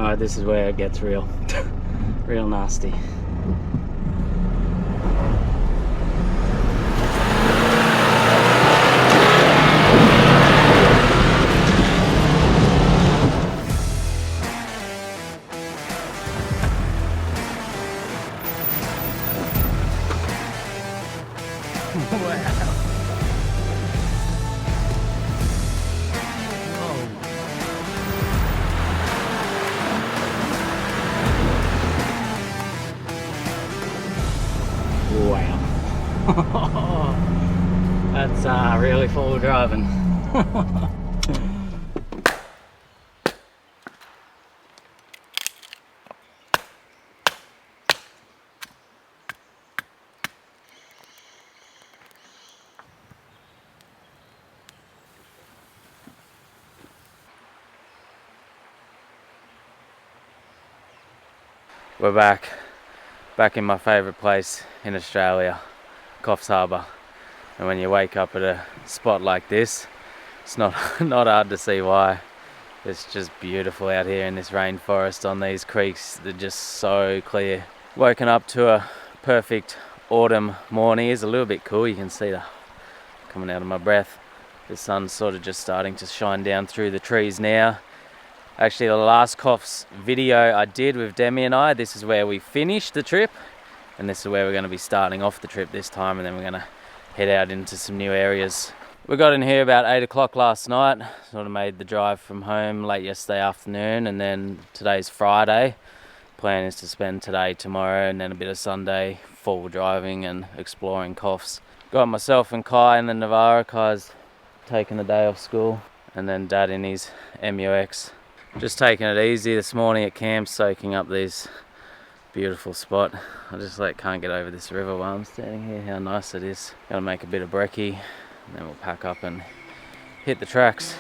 Alright, this is where it gets real. Real nasty. Wow. That's really full driving. We're back in my favourite place in Australia, Coffs Harbour. And when you wake up at a spot like this, it's not hard to see why. It's just beautiful out here in this rainforest on these creeks. They're just so clear. Woken up to a perfect autumn morning. It's a little bit cool. You can see the coming out of my breath. The sun's sort of just starting to shine down through the trees now. Actually, the last Coffs video I did with Demi and I, this is where we finished the trip, and this is where we're going to be starting off the trip this time, and then we're going to head out into some new areas. We got in here about 8 o'clock last night, sort of made the drive from home late yesterday afternoon, and then today's Friday. Plan is to spend today, tomorrow, and then a bit of Sunday full driving and exploring Coffs. Got myself and Kai and then Navarra. Kai's taking the day off school, and then Dad in his MUX. Just taking it easy this morning at camp, soaking up this beautiful spot. I just can't get over this river while I'm standing here, how nice it is. Gonna make a bit of brekkie, and then we'll pack up and hit the tracks.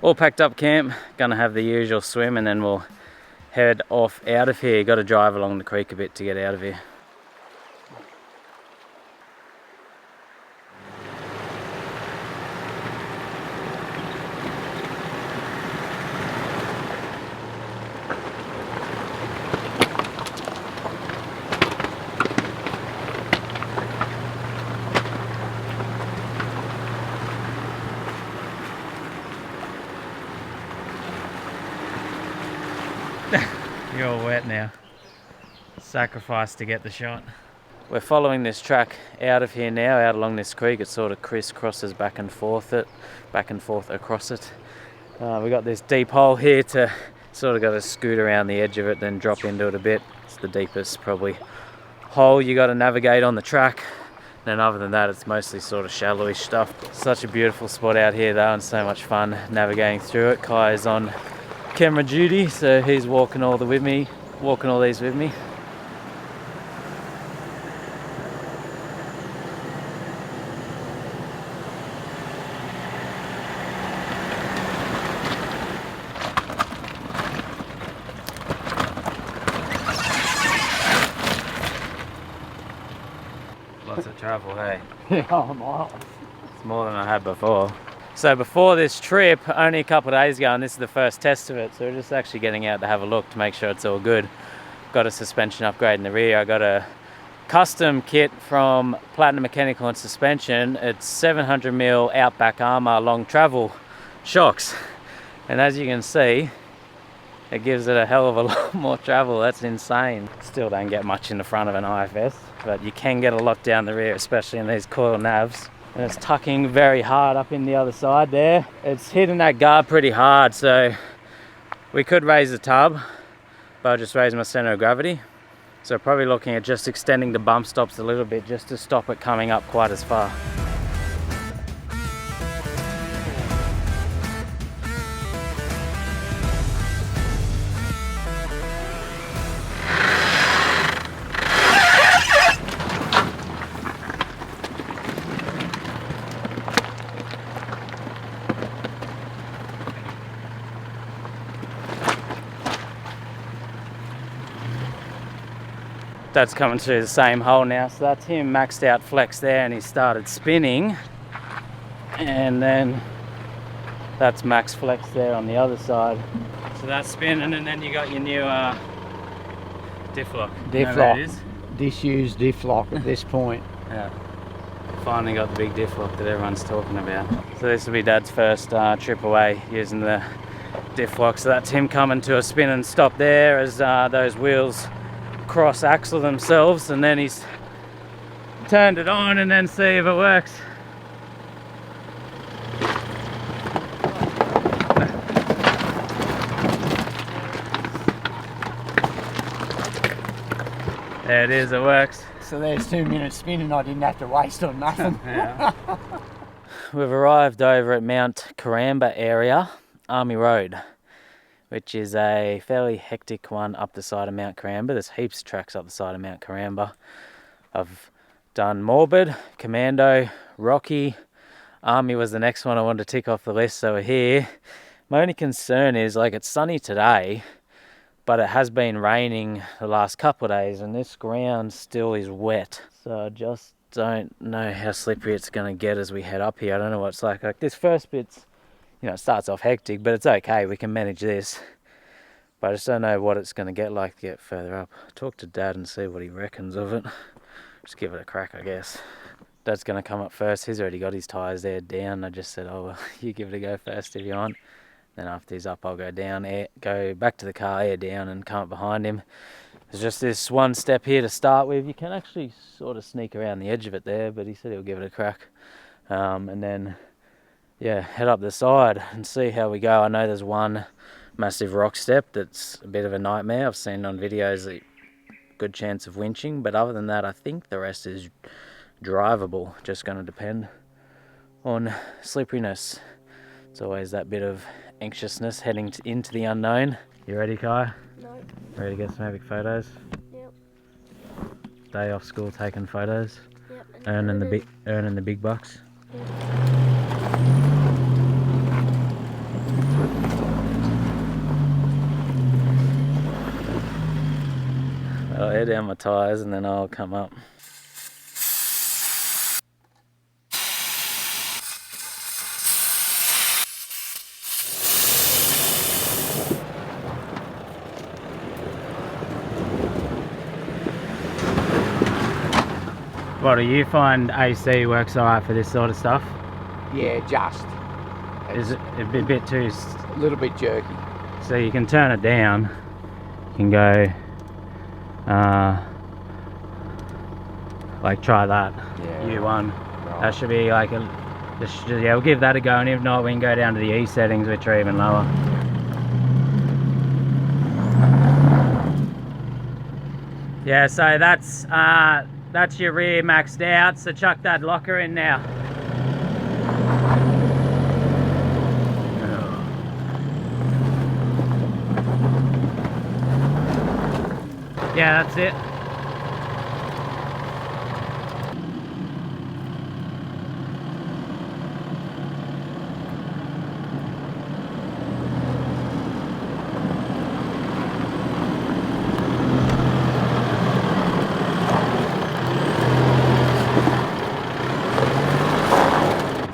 All packed up camp, gonna have the usual swim, and then we'll head off out of here. Got to drive along the creek a bit to get out of here. You're all wet now. Sacrifice to get the shot. We're following this track out of here now, out along this creek. It sort of crisscrosses back and forth across it. We got this deep hole here to sort of got to scoot around the edge of it, then drop into it a bit. It's the deepest probably hole you got to navigate on the track. Then other than that, it's mostly sort of shallowish stuff. Such a beautiful spot out here though, and so much fun navigating through it. Kai is on camera duty, so he's walking all these with me. Lots of travel, hey? Yeah, miles. It's more than I had before. So before this trip, only a couple of days ago, and this is the first test of it, so we're just actually getting out to have a look to make sure it's all good. Got a suspension upgrade in the rear. I got a custom kit from Platinum Mechanical and Suspension. It's 700mm Outback Armour long travel shocks. And as you can see, it gives it a hell of a lot more travel. That's insane. Still don't get much in the front of an IFS, but you can get a lot down the rear, especially in these coil navs. And it's tucking very hard up in the other side there. It's hitting that guard pretty hard, so we could raise the tub, but I'll just raise my center of gravity. So probably looking at just extending the bump stops a little bit just to stop it coming up quite as far. Dad's coming through the same hole now, so that's him maxed out flex there, and he started spinning. And then that's max flex there on the other side. So that's spinning, and then you got your new diff lock. Diff lock. Disused diff lock at this point. Yeah. Finally got the big diff lock that everyone's talking about. So this will be Dad's first trip away using the diff lock. So that's him coming to a spin and stop there as those wheels cross axle themselves, and then he's turned it on and then see if it works. There it is, it works. So there's 2 minutes spinning I didn't have to waste on nothing. Yeah. We've arrived over at Mount Karambie area, Army Road, which is a fairly hectic one up the side of Mount Karambie. There's heaps of tracks up the side of Mount Karambie. I've done Morbid, Commando, Rocky. Army was the next one I wanted to tick off the list, so we're here. My only concern is, like, it's sunny today, but it has been raining the last couple of days, and this ground still is wet. So I just don't know how slippery it's gonna get as we head up here. I don't know what it's like. Like, this first bit's, you know, it starts off hectic, but it's okay, we can manage this. But I just don't know what it's gonna get like to get further up. Talk to Dad and see what he reckons of it. Just give it a crack, I guess. Dad's gonna come up first. He's already got his tyres there down. I just said, oh, well, you give it a go first if you want. Then after he's up, I'll go down, go back to the car, air down, and come up behind him. There's just this one step here to start with. You can actually sort of sneak around the edge of it there, but he said he'll give it a crack. And then, yeah, head up the side and see how we go. I know there's one massive rock step that's a bit of a nightmare. I've seen on videos a good chance of winching, but other than that, I think the rest is drivable. Just going to depend on slipperiness. It's always that bit of anxiousness heading into the unknown. You ready, Kai? No. Ready to get some epic photos? Yep. Day off school taking photos? Yep. Earning the big bucks? Yep. I'll air down my tyres and then I'll come up. What do you find AC works alright for this sort of stuff? Yeah, just. Is it a bit too... A little bit jerky. So you can turn it down. You can go... like try that. Yeah. U1. Right. That should be like a... yeah, we'll give that a go, and if not, we can go down to the E settings, which are even lower. Yeah, so that's your rear maxed out, so chuck that locker in now. Yeah, that's it.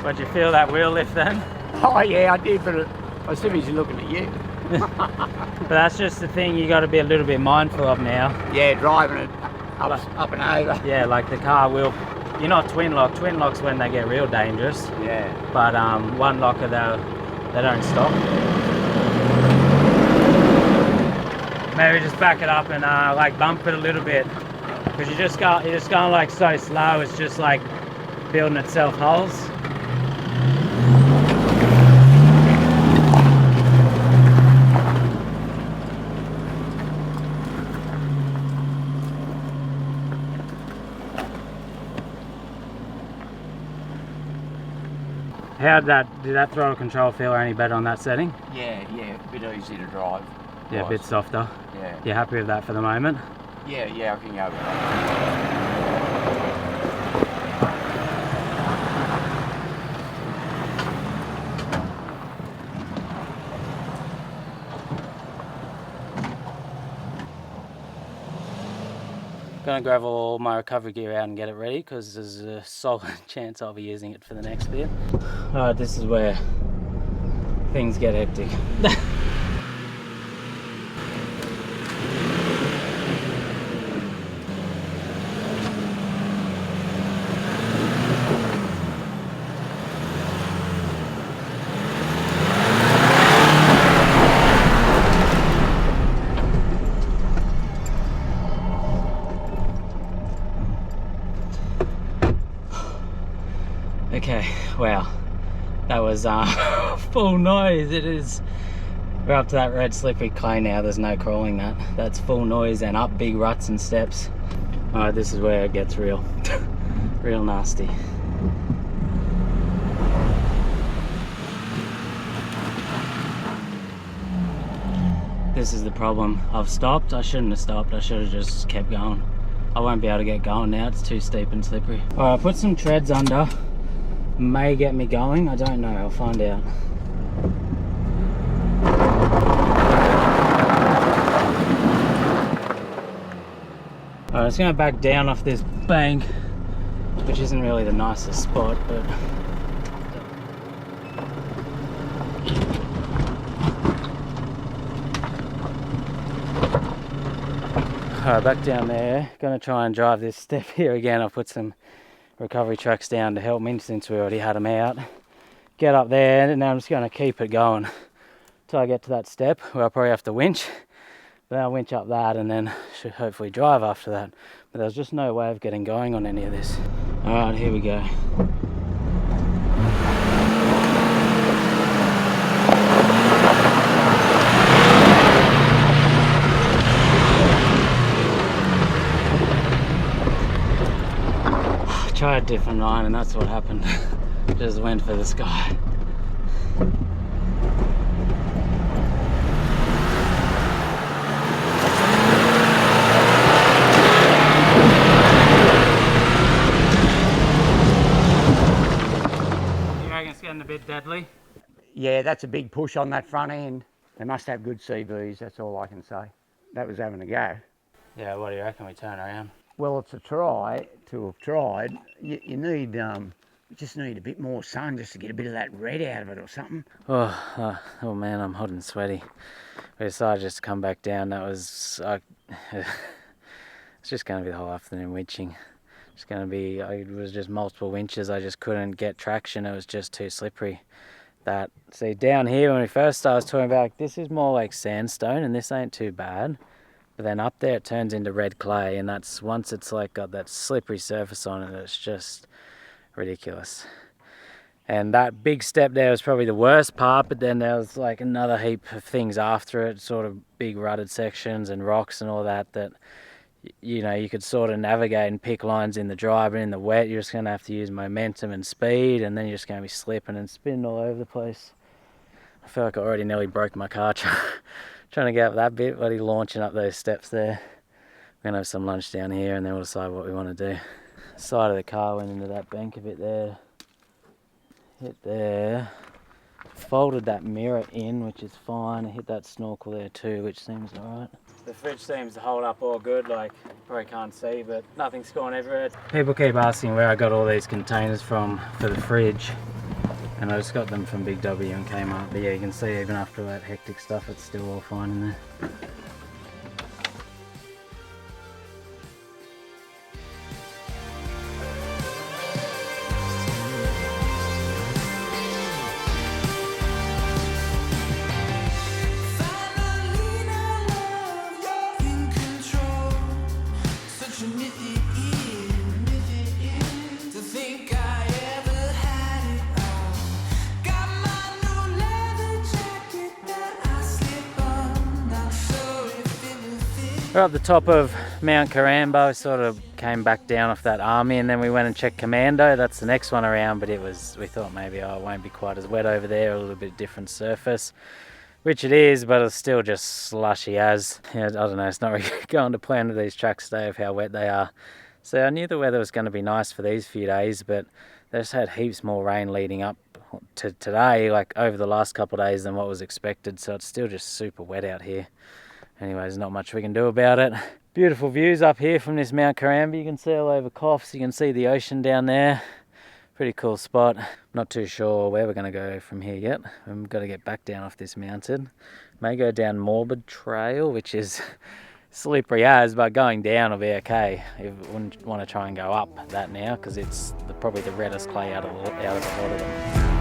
How'd you feel that wheel lift then? Oh yeah, I did, but I was too busy looking at you. But that's just the thing you got to be a little bit mindful of now. Yeah, driving it up and over. Yeah, like the car will... You're not twin lock. Twin lock's when they get real dangerous. Yeah. But one locker, they don't stop. Maybe just back it up and like bump it a little bit, because you're just going like so slow. It's just like building itself holes. Did that throttle control feel any better on that setting? Yeah, a bit easy to drive. Yeah, a bit softer. Yeah. You happy with that for the moment? Yeah, I can go with that. Gonna grab all my recovery gear out and get it ready because there's a solid chance I'll be using it for the next bit. Alright, this is where things get hectic. Okay, wow, that was full noise. It is, we're up to that red slippery clay now. There's no crawling that. That's full noise and up big ruts and steps. Alright, this is where it gets real, real nasty. This is the problem. I've stopped. I shouldn't have stopped. I should have just kept going. I won't be able to get going now. It's too steep and slippery. Alright, I put some treads under. May get me going, I don't know, I'll find out. Alright, it's going to back down off this bank, which isn't really the nicest spot, but alright, back down there. Gonna try and drive this step here again. I'll put some recovery tracks down to help me since we already had them out. Get up there, and now I'm just going to keep it going till I get to that step where I'll probably have to winch. Then I'll winch up that and then should hopefully drive after that. But there's just no way of getting going on any of this. Alright, here we go. Try a different line and that's what happened. Just went for the sky. You reckon it's getting a bit deadly? Yeah, that's a big push on that front end. They must have good CVs, that's all I can say. That was having a go. Yeah, what do you reckon we turn around? Well, it's a try to have tried. You need, you just need a bit more sun just to get a bit of that red out of it or something. Oh man, I'm hot and sweaty. We decided just to come back down. That was, it's just going to be the whole afternoon winching. It's going to be, it was just multiple winches. I just couldn't get traction. It was just too slippery. That, see down here when we first started, I was talking about, this is more like sandstone and this ain't too bad. But then up there it turns into red clay, and that's, once it's like got that slippery surface on it, it's just ridiculous. And that big step there was probably the worst part, but then there was like another heap of things after it, sort of big rutted sections and rocks and all that, that, you know, you could sort of navigate and pick lines in the dry, but in the wet you're just going to have to use momentum and speed, and then you're just going to be slipping and spinning all over the place. I feel like I already nearly broke my car trying to get up that bit, bloody launching up those steps there. We're going to have some lunch down here and then we'll decide what we want to do. The side of the car went into that bank a bit there. Hit there. Folded that mirror in, which is fine. I hit that snorkel there too, which seems alright. The fridge seems to hold up all good, like, probably can't see, but nothing's gone everywhere. People keep asking where I got all these containers from for the fridge. And I just got them from Big W and Kmart. But yeah, you can see even after that hectic stuff, it's still all fine in there. We're up the top of Mount Karambie, sort of came back down off that army, and then we went and checked Commando. That's the next one around, but it was, we thought maybe, oh, it won't be quite as wet over there, a little bit different surface, which it is, but it's still just slushy as. Yeah, I don't know, it's not really going to plan with these tracks today of how wet they are. So I knew the weather was going to be nice for these few days, but they just had heaps more rain leading up to today, like over the last couple of days than what was expected, so it's still just super wet out here. Anyway, there's not much we can do about it. Beautiful views up here from this Mount Karambie. You can see all over Coffs. You can see the ocean down there. Pretty cool spot. Not too sure where we're going to go from here yet. We've got to get back down off this mountain. May go down Morbid Trail, which is slippery as, but going down will be okay. You wouldn't want to try and go up that now because it's probably the reddest clay out of a lot of them.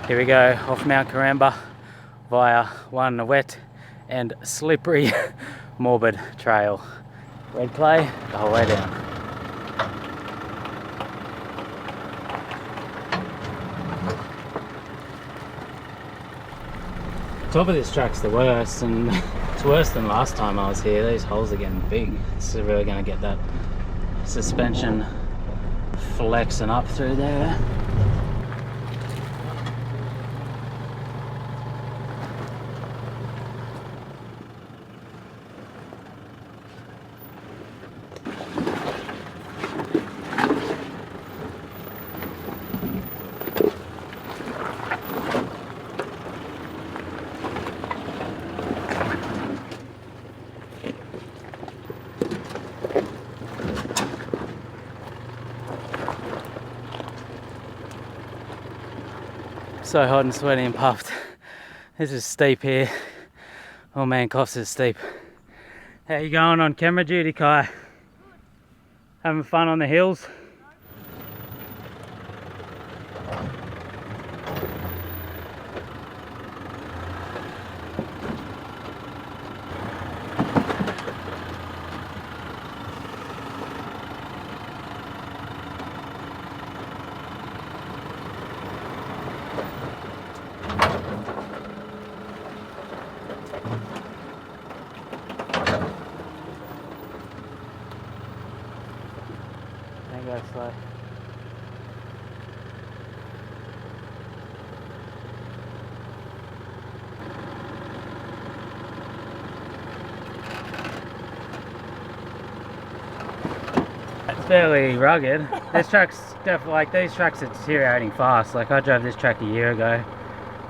Here we go, off Mount Karambie via one wet and slippery Morbid Trail. Red clay the whole way down. Top of this track's the worst, and it's worse than last time I was here. These holes are getting big. This is really going to get that suspension flexing up through there. So hot and sweaty and puffed. This is steep here. Oh man, Coffs is steep. How you going on camera duty, Kai? Having fun on the hills? Go slow. It's fairly rugged. This track's definitely, like, these tracks are deteriorating fast. Like, I drove this track a year ago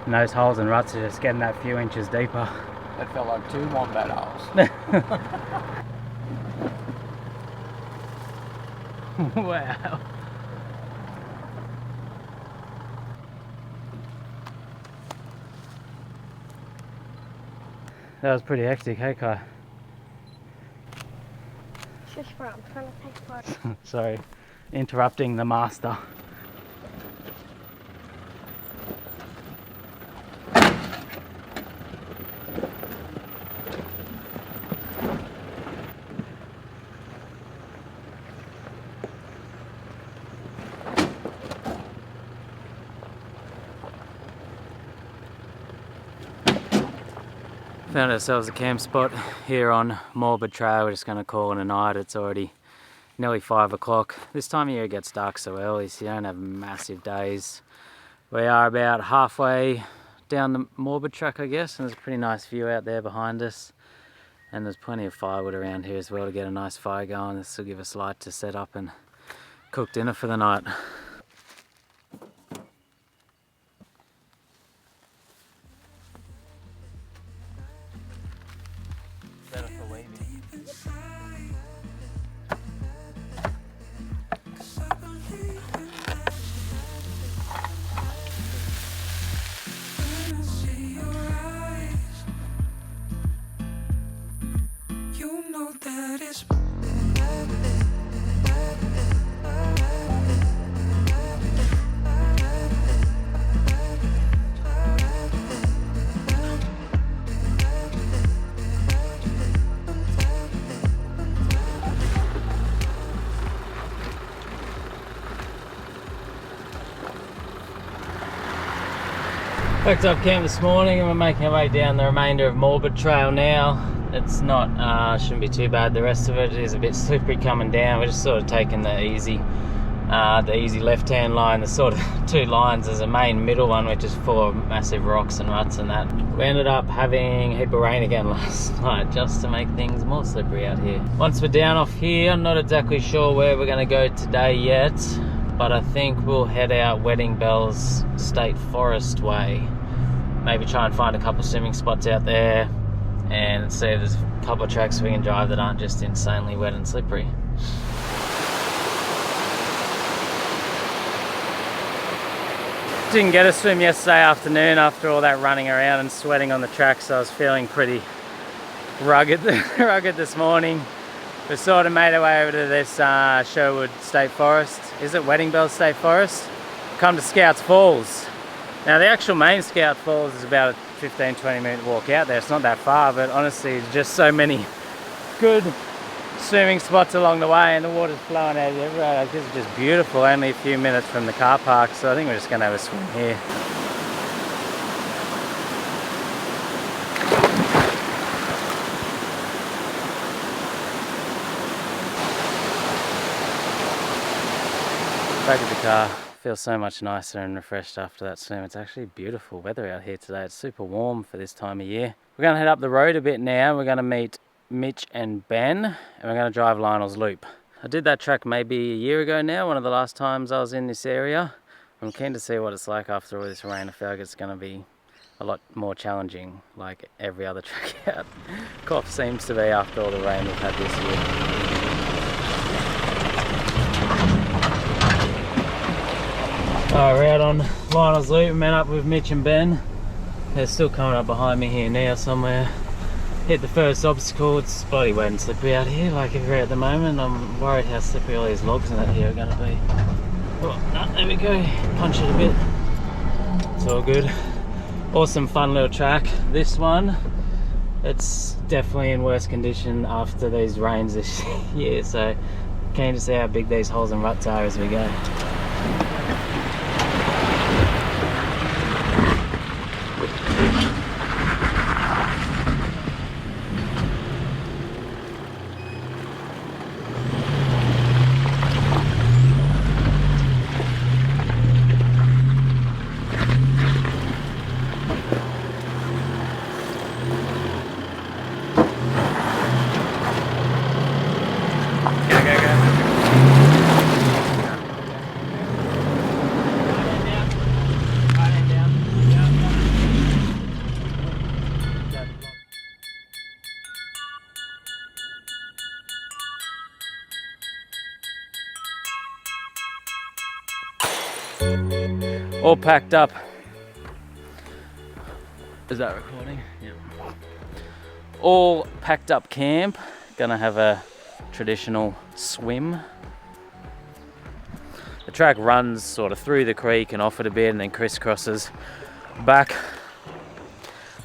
and those holes and ruts are just getting that few inches deeper. That felt like 2 wombat holes. Wow. That was pretty hectic, hey Kai? Shush, bro, I'm trying to take photos. Sorry, interrupting the master. Found ourselves a camp spot here on Morbid Trail. We're just going to call it a night. It's already nearly 5 o'clock. This time of year it gets dark so early, so you don't have massive days. We are about halfway down the Morbid track, I guess, and there's a pretty nice view out there behind us. And there's plenty of firewood around here as well to get a nice fire going. This will give us light to set up and cook dinner for the night. Better for waving. You know that it's Packed up camp this morning and we're making our way down the remainder of Morbid Trail now. It's not, shouldn't be too bad. The rest of it is a bit slippery coming down. We're just sort of taking the easy left-hand line. There's sort of two lines. There's a main middle one which is full of massive rocks and ruts and that. We ended up having a heap of rain again last night just to make things more slippery out here. Once we're down off here, I'm not exactly sure where we're going to go today yet, but I think we'll head out Wedding Bells State Forest way. Maybe try and find a couple swimming spots out there and see if there's a couple of tracks we can drive that aren't just insanely wet and slippery. Didn't get a swim yesterday afternoon after all that running around and sweating on the track, so I was feeling pretty rugged this morning. We sort of made our way over to this Sherwood State Forest. Is it Wedding Bells State Forest? Come to Scouts Falls. Now the actual main Scout Falls is about a 15-20 minute walk out there. It's not that far, but honestly there's just so many good swimming spots along the way and the water's flowing out everywhere. Like, this is just beautiful, only a few minutes from the car park, so I think we're just going to have a swim here. Back at the car. Feels so much nicer and refreshed after that swim. It's actually beautiful weather out here today. It's super warm for this time of year. We're going to head up the road a bit now. We're going to meet Mitch and Ben, and we're going to drive Lionel's Loop. I did that track maybe a year ago now, one of the last times I was in this area. I'm keen to see what it's like after all this rain. I feel like it's going to be a lot more challenging, like every other track out. Coffs seems to be after all the rain we've had this year. Alright, we're out on Lionel's Loop. We met up with Mitch and Ben. They're still coming up behind me here now somewhere. Hit the first obstacle. It's bloody wet and slippery out here like everywhere at the moment. I'm worried how slippery all these logs and that here are going to be. Oh, no, there we go. Punch it a bit. It's all good. Awesome fun little track. This one, it's definitely in worse condition after these rains this year, so keen to see how big these holes and ruts are as we go. All packed up. Is that recording? Yeah. All packed up camp. Gonna have a traditional swim. The track runs sort of through the creek and off it a bit and then crisscrosses back.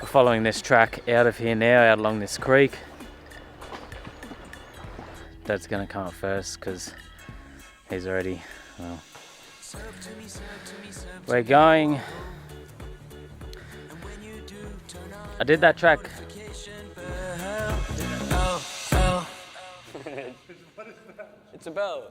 We're following this track out of here now, out along this creek. Dad's gonna come up first because he's already, well, we're going. I did that track. It's a bell.